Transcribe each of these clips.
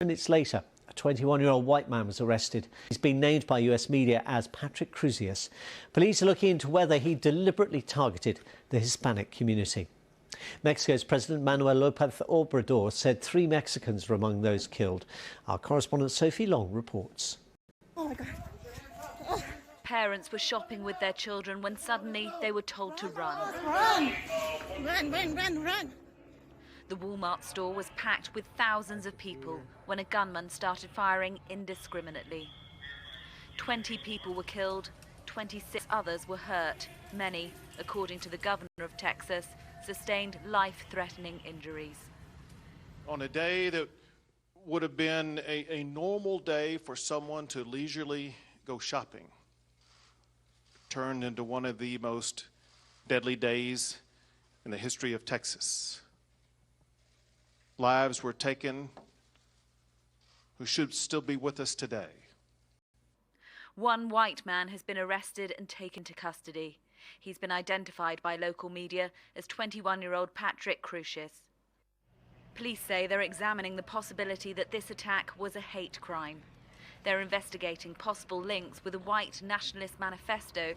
Minutes later, a 21-year-old white man was arrested. He's been named by US media as Patrick Crusius. Police are looking into whether he deliberately targeted the Hispanic community. Mexico's President Manuel López Obrador said 3 Mexicans were among those killed. Our correspondent Sophie Long reports. Oh my God. Parents were shopping with their children when suddenly they were told to run. Run! Run, run, run, run! The Walmart store was packed with thousands of people when a gunman started firing indiscriminately. 20 people were killed, 26 others were hurt. Many, according to the governor of Texas, sustained life-threatening injuries. On a day that would have been a normal day for someone to leisurely go shopping, turned into one of the most deadly days in the history of Texas. Lives were taken who should still be with us today. One white man has been arrested and taken to custody. He's been identified by local media as 21-year-old Patrick Crusius. Police say they're examining the possibility that this attack was a hate crime. They're investigating possible links with a white nationalist manifesto.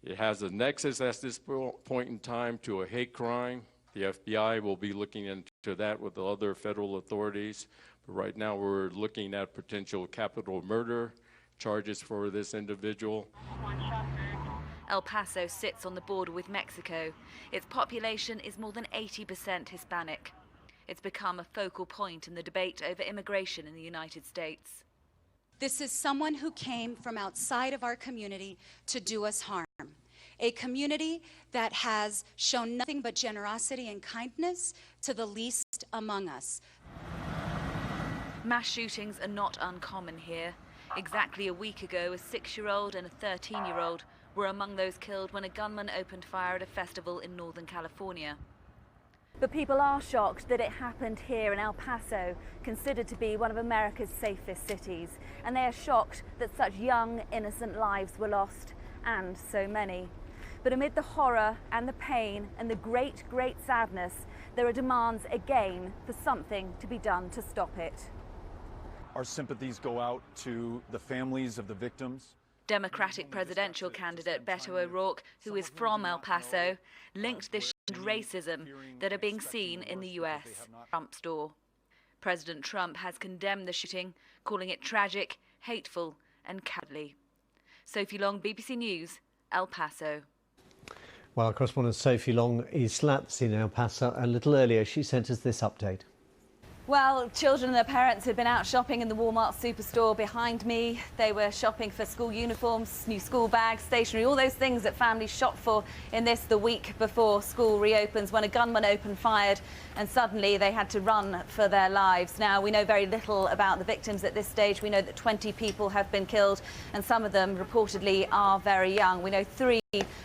It has a nexus at this point in time to a hate crime. The FBI will be looking into that with the other federal authorities. But right now we're looking at potential capital murder charges for this individual. El Paso sits on the border with Mexico. Its population is more than 80% Hispanic. It's become a focal point in the debate over immigration in the United States. This is someone who came from outside of our community to do us harm. A community that has shown nothing but generosity and kindness to the least among us. Mass shootings are not uncommon here. Exactly a week ago, a 6-year-old and a 13-year-old were among those killed when a gunman opened fire at a festival in Northern California. But people are shocked that it happened here in El Paso, considered to be one of America's safest cities. And they are shocked that such young, innocent lives were lost, and so many. But amid the horror and the pain and the great, great sadness, there are demands again for something to be done to stop it. Our sympathies go out to the families of the victims. Democratic presidential candidate Beto O'Rourke, who is from El Paso, linked this racism that are being seen in the US Trump store. President Trump has condemned the shooting, calling it tragic, hateful and cowardly. Sophie Long, BBC News, El Paso. Well, our correspondent Sophie Long is still at the scene in El Paso. A little earlier, she sent us this update. Well, children and their parents had been out shopping in the Walmart superstore behind me. They were shopping for school uniforms, new school bags, stationery, all those things that families shop for in the week before school reopens, when a gunman opened fire and suddenly they had to run for their lives. Now, we know very little about the victims at this stage. We know that 20 people have been killed and some of them reportedly are very young. We know 3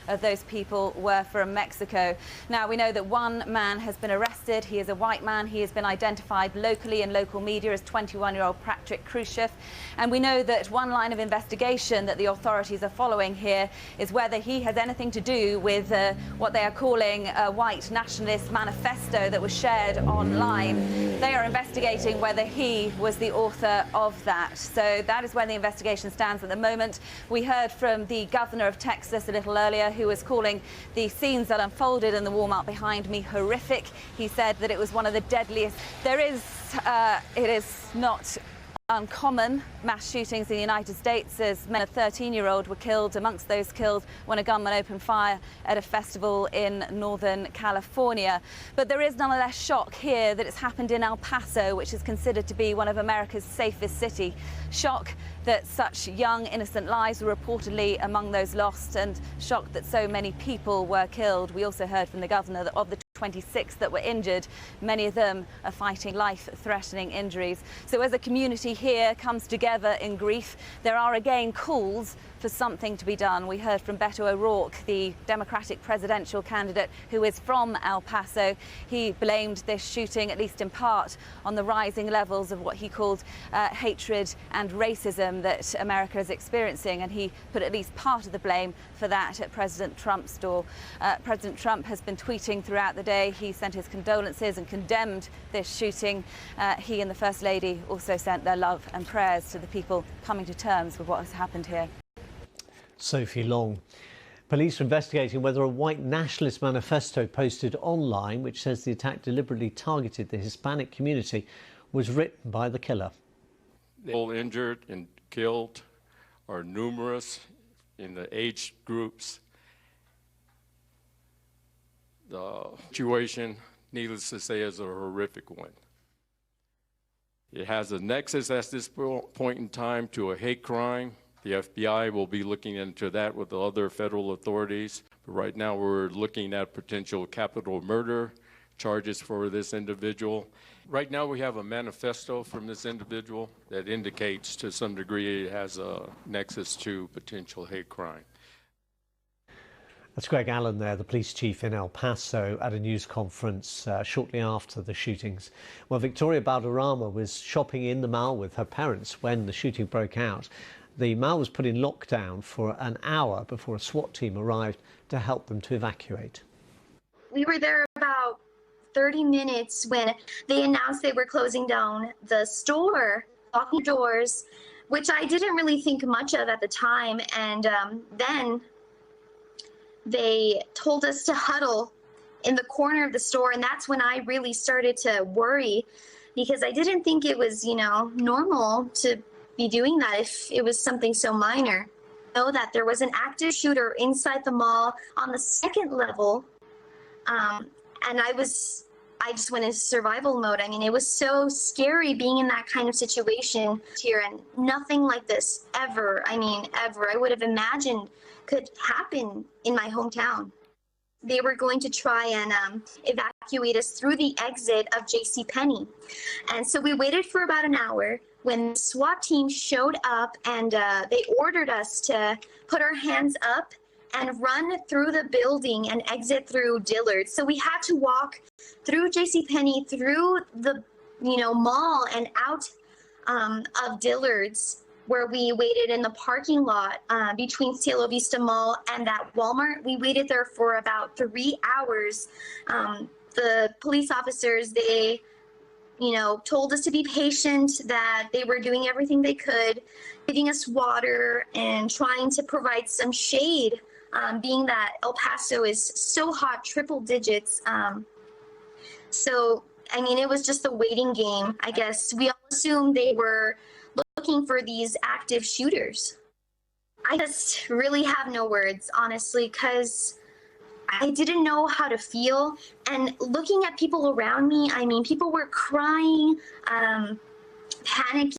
of those people were from Mexico. Now, we know that one man has been arrested. He is a white man. He has been identified locally in local media as 21-year-old Patrick Crusius. And we know that one line of investigation that the authorities are following here is whether he has anything to do with what they are calling a white nationalist manifesto that was shared online. They are investigating whether he was the author of that. So that is where the investigation stands at the moment. We heard from the governor of Texas a little earlier, who was calling the scenes that unfolded in the Walmart behind me horrific. He said that it was one of the deadliest. It is not uncommon mass shootings in the United States, as a 13-year-old were killed, amongst those killed when a gunman opened fire at a festival in Northern California. But there is nonetheless shock here that it's happened in El Paso, which is considered to be one of America's safest cities. Shock that such young, innocent lives were reportedly among those lost, and shock that so many people were killed. We also heard from the governor that of the 26 that were injured, many of them are fighting life-threatening injuries. So as a community here comes together in grief, there are again calls for something to be done. We heard from Beto O'Rourke, the Democratic presidential candidate who is from El Paso. He blamed this shooting, at least in part, on the rising levels of what he called hatred and racism that America is experiencing, and he put at least part of the blame for that at President Trump's door. President Trump has been tweeting throughout the day. He sent his condolences and condemned this shooting. He and the First Lady also sent their love and prayers to the people coming to terms with what has happened here. Sophie Long. Police are investigating whether a white nationalist manifesto posted online, which says the attack deliberately targeted the Hispanic community, was written by the killer. People injured and killed are numerous in the age groups. The situation, needless to say, is a horrific one. It has a nexus at this point in time to a hate crime. The FBI will be looking into that with the other federal authorities. But right now we're looking at potential capital murder charges for this individual. Right now we have a manifesto from this individual that indicates to some degree it has a nexus to potential hate crime. That's Greg Allen there, the police chief in El Paso, at a news conference shortly after the shootings. Well, Victoria Balderrama was shopping in the mall with her parents when the shooting broke out. The mall was put in lockdown for an hour before a SWAT team arrived to help them to evacuate. We were there about 30 minutes when they announced they were closing down the store, locking doors, which I didn't really think much of at the time. And then they told us to huddle in the corner of the store. And that's when I really started to worry, because I didn't think it was, normal to be doing that if it was something so minor. Know that there was an active shooter inside the mall on the second level. And I just went into survival mode. I mean, it was so scary being in that kind of situation here, and nothing like this ever I would have imagined could happen in my hometown. They were going to try and evacuate us through the exit of JCPenney. And so we waited for about an hour when the SWAT team showed up, and they ordered us to put our hands up and run through the building and exit through Dillard's. So we had to walk through JCPenney, through the mall, and out of Dillard's, where we waited in the parking lot between Cielo Vista Mall and that Walmart. We waited there for about 3 hours. The police officers, they told us to be patient, that they were doing everything they could, giving us water and trying to provide some shade, being that El Paso is so hot, triple digits. So, it was just a waiting game, I guess. We all assumed they were looking for these active shooters. I just really have no words, honestly, because I didn't know how to feel. And looking at people around me, people were crying, panicking.